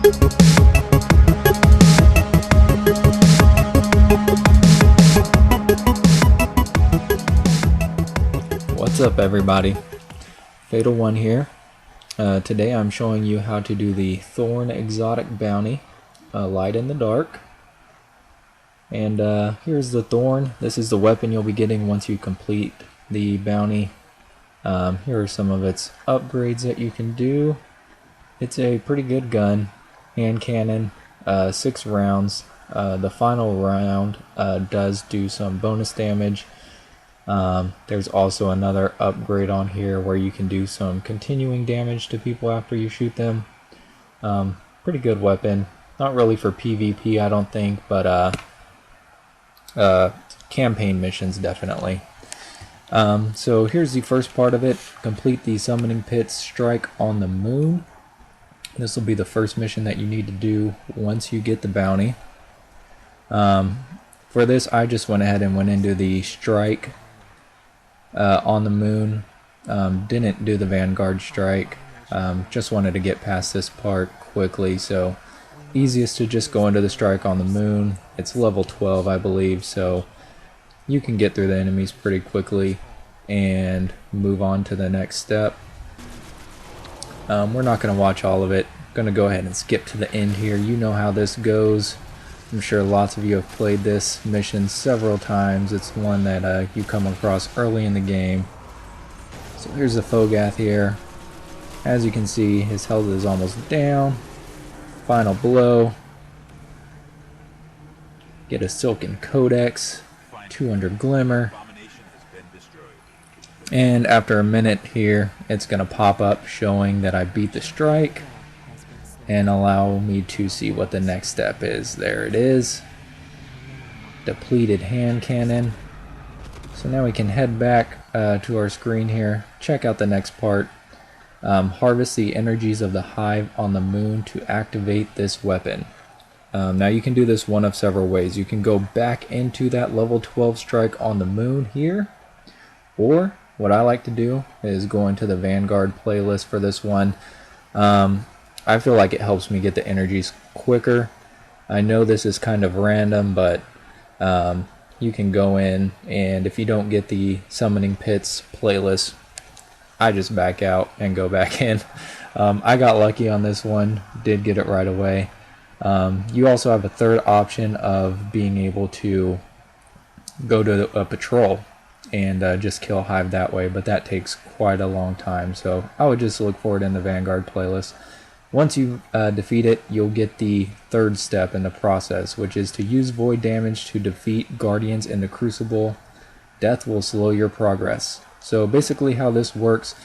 What's up everybody, Fatal One here. Today I'm showing you how to do the Thorn exotic bounty, Light in the Dark. And here's the Thorn. This is the weapon you'll be getting once you complete the bounty. Here are some of its upgrades that you can do. It's a pretty good gun, hand cannon, 6 rounds. The final round does do some bonus damage. There's also another upgrade on here where you can do some continuing damage to people after you shoot them. Pretty good weapon. Not really for PvP, I don't think, but campaign missions definitely. So here's the first part of it. Complete the Summoning Pit Strike on the Moon. This will be the first mission that you need to do once you get the bounty. For this, I just went ahead and went into the strike on the moon. Didn't do the Vanguard strike. Just wanted to get past this part quickly, so easiest to just go into the strike on the moon. It's level 12 I believe, so you can get through the enemies pretty quickly and move on to the next step. We're not going to watch all of it. Going to go ahead and skip to the end here. You know how this goes. I'm sure lots of you have played this mission several times. It's one that you come across early in the game. So here's the Fogath here. As you can see, his health is almost down. Final blow. Get a Silken Codex. 200 Glimmer. And after a minute here, it's going to pop up showing that I beat the strike and allow me to see what the next step is. There it is. Depleted hand cannon. So now we can head back to our screen here. Check out the next part. Harvest the energies of the Hive on the moon to activate this weapon. Now you can do this one of several ways. You can go back into that level 12 strike on the moon here, or what I like to do is go into the Vanguard playlist for this one. I feel like it helps me get the energies quicker. I know this is kind of random, but you can go in, and if you don't get the Summoning Pits playlist, I just back out and go back in. I got lucky on this one, did get it right away. You also have a third option of being able to go to a patrol and just kill Hive that way, but that takes quite a long time, so I would just look for it in the Vanguard playlist. Once you defeat it, you'll get the third step in the process, which is to use void damage to defeat guardians in the Crucible. Death will slow your progress. So basically how this works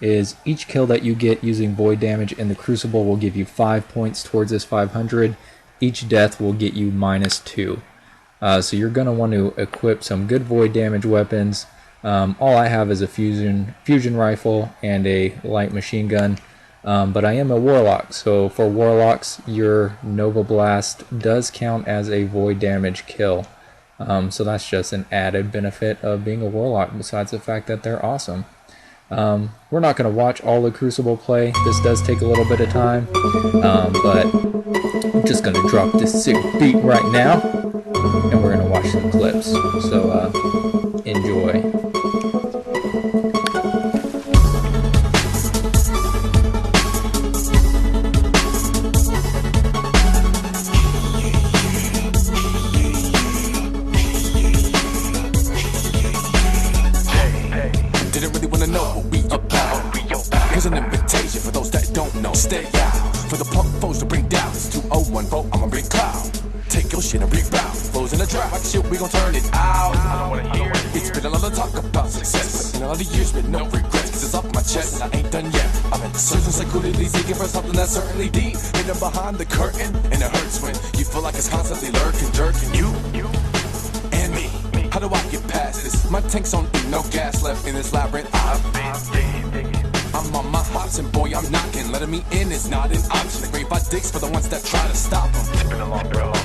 is each kill that you get using void damage in the Crucible will give you 5 points towards this 500. Each death will get you -2. So you're going to want to equip some good void damage weapons. All I have is a fusion rifle and a light machine gun. But I am a Warlock, so for Warlocks, your Nova Blast does count as a void damage kill. So that's just an added benefit of being a Warlock, besides the fact that they're awesome. We're not going to watch all the Crucible play. This does take a little bit of time, but I'm just going to drop this sick beat right now, and we're going to watch some clips. So enjoy. An invitation for those that don't know. Stay out for the punk foes to bring down. It's 201 vote, I'm a big cloud. Take your shit and rebound. Foes in the trap, like shit, we gon' turn it out. I don't wanna hear it. It's been a lot of talk about success, but in a lot of years with no regrets. Cause it's off my chest and I ain't done yet. I'm in the search of security, seeking for something that's certainly deep. Hidden behind the curtain, and it hurts when you feel like it's constantly lurking, jerking. You and me. How do I get past this? My tank's on E, no gas left in this labyrinth. I've been digging. I'm on my hops and boy, I'm knocking. Letting me in is not an option. Grade by dicks for the ones that try to stop them.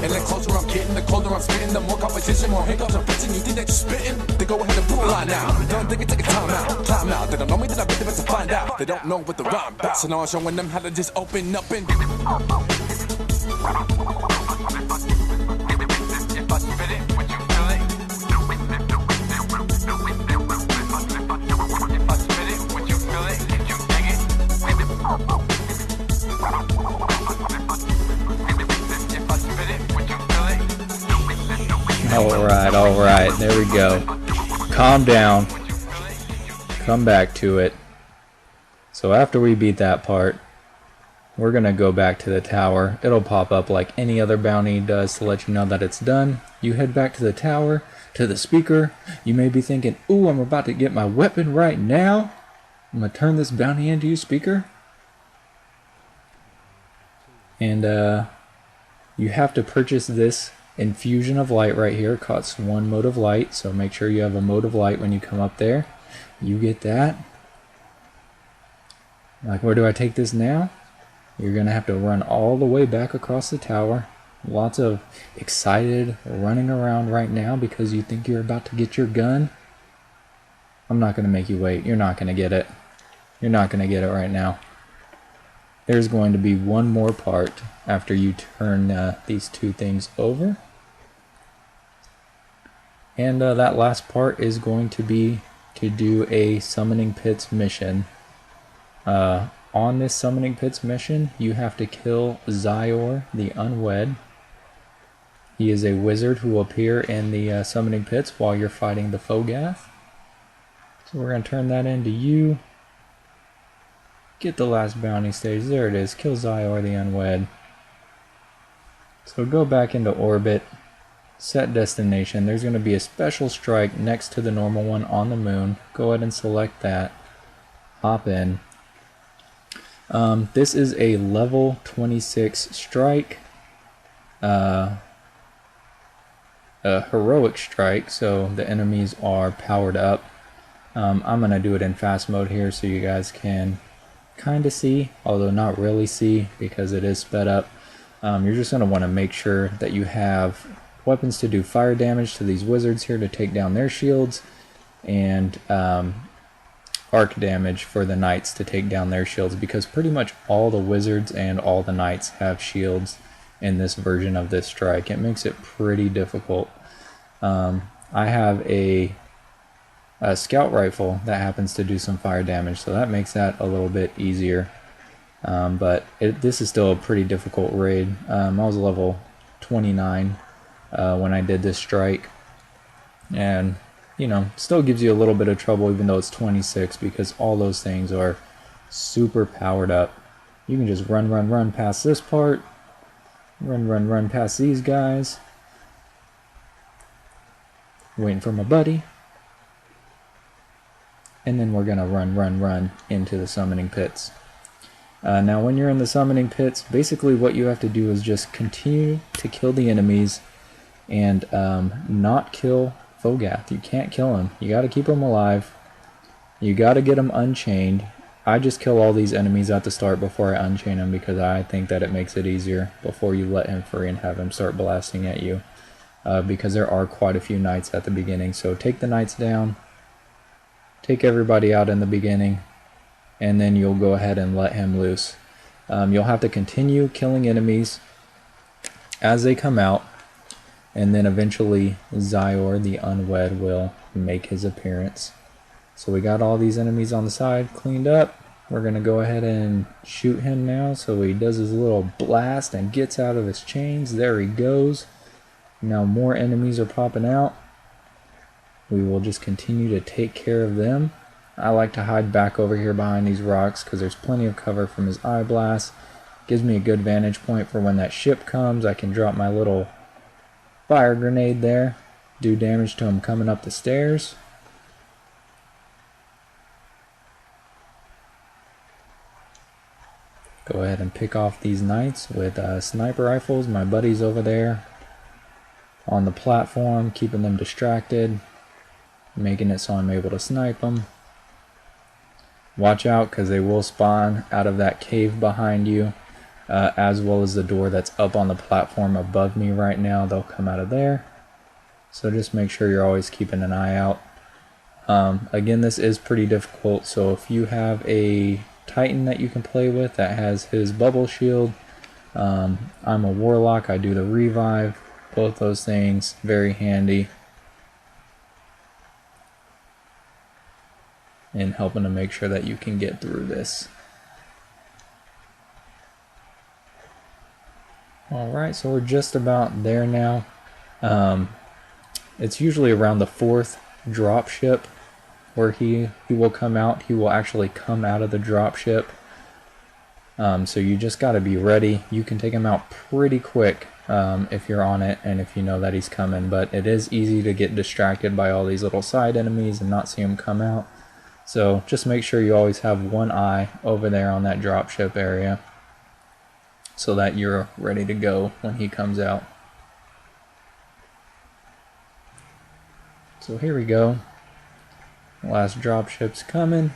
And the closer I'm getting, the colder I'm spitting. The more competition, more hiccups I'm pitching. You think that you're spitting? Then go ahead and pull a line out. Don't think it take a time out. Climb out. They don't know me, then I bet the best to find out. They don't know what the rhyme about. So now I'm showing them how to just open up and Alright, there we go. Calm down. Come back to it. So after we beat that part, we're gonna go back to the tower. It'll pop up like any other bounty does to let you know that it's done. You head back to the tower, to the speaker. You may be thinking, ooh, I'm about to get my weapon right now. I'm gonna turn this bounty into you, speaker. And you have to purchase this Infusion of Light right here. It costs 1 mode of light, so make sure you have a mode of light when you come up there. You get that. Like, where do I take this now? You're gonna have to run all the way back across the tower. Lots of excited running around right now because you think you're about to get your gun. I'm not gonna make you wait. You're not gonna get it. You're not gonna get it right now. There's going to be one more part after you turn these two things over. And that last part is going to be to do a Summoning Pits mission. On this Summoning Pits mission, you have to kill Xyor, the Unwed. He is a wizard who will appear in the Summoning Pits while you're fighting the Fogath. So we're going to turn that into you. Get the last bounty stage. There it is. Kill Xyor, the Unwed. So go back into orbit. Set destination. There's going to be a special strike next to the normal one on the moon. Go ahead and select that. Hop in. This is a level 26 strike. A heroic strike, so the enemies are powered up. I'm going to do it in fast mode here so you guys can kind of see, although not really see because it is sped up. You're just going to want to make sure that you have weapons to do fire damage to these wizards here to take down their shields, and arc damage for the knights to take down their shields, because pretty much all the wizards and all the knights have shields in this version of this strike. It makes it pretty difficult. I have a scout rifle that happens to do some fire damage, so that makes that a little bit easier. But this is still a pretty difficult raid. I was level 29 when I did this strike, and you know, still gives you a little bit of trouble even though it's 26, because all those things are super powered up. You can just run past this part, run past these guys, waiting for my buddy, and then we're gonna run into the summoning pits. Now when you're in the summoning pits, basically what you have to do is just continue to kill the enemies and not kill Fogath. You can't kill him. You gotta keep him alive. You gotta get him unchained. I just kill all these enemies at the start before I unchain him because I think that it makes it easier before you let him free and have him start blasting at you. Because there are quite a few knights at the beginning. So take the knights down. Take everybody out in the beginning. And then you'll go ahead and let him loose. You'll have to continue killing enemies as they come out. And then eventually Xyor, the Unwed, will make his appearance. So we got all these enemies on the side cleaned up. We're going to go ahead and shoot him now. So he does his little blast and gets out of his chains. There he goes. Now more enemies are popping out. We will just continue to take care of them. I like to hide back over here behind these rocks because there's plenty of cover from his eye blast. Gives me a good vantage point for when that ship comes. I can drop my little fire grenade there, do damage to him coming up the stairs. Go ahead and pick off these knights with sniper rifles. My buddy's over there on the platform, keeping them distracted, making it so I'm able to snipe them. Watch out, because they will spawn out of that cave behind you, as well as the door that's up on the platform above me right now. They'll come out of there. So just make sure you're always keeping an eye out. Again, this is pretty difficult, so if you have a Titan that you can play with that has his bubble shield, I'm a Warlock, I do the revive, both those things, very handy in helping to make sure that you can get through this. Alright, so we're just about there now. It's usually around the 4th drop ship where he will come out. He will actually come out of the drop ship. So you just got to be ready. You can take him out pretty quick if you're on it and if you know that he's coming, but it is easy to get distracted by all these little side enemies and not see him come out. So just make sure you always have one eye over there on that dropship area so that you're ready to go when he comes out. So here we go. The last dropship's coming.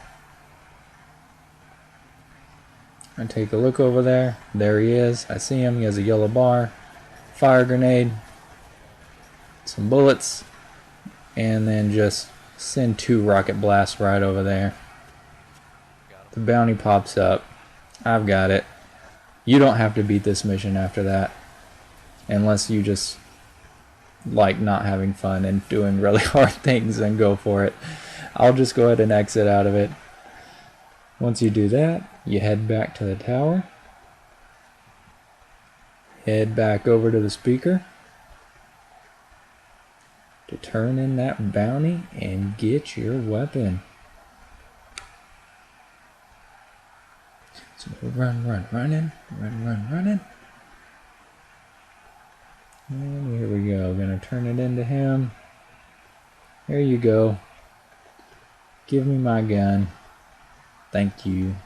I take a look over there. There he is. I see him. He has a yellow bar, fire grenade, some bullets, and then just send 2 rocket blasts right over there. The bounty pops up. I've got it. You don't have to beat this mission after that, unless you just like not having fun and doing really hard things, and go for it. I'll just go ahead and exit out of it. Once you do that, you head back to the tower. Head back over to the speaker to turn in that bounty and get your weapon. So running. And here we go. Gonna turn it into him. There you go. Give me my gun. Thank you.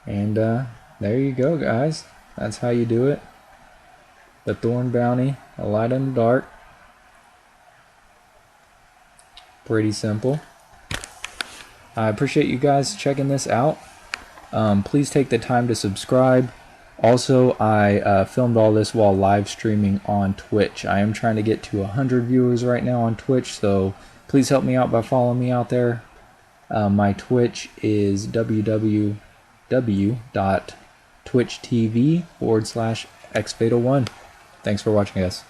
And there you go, guys. That's how you do it. The Thorn bounty, a light in the dark. Pretty simple. I appreciate you guys checking this out. Please take the time to subscribe. Also, I filmed all this while live streaming on Twitch. I am trying to get to 100 viewers right now on Twitch, so please help me out by following me out there. My Twitch is www.twitchtv/xfatal1. Thanks for watching, guys.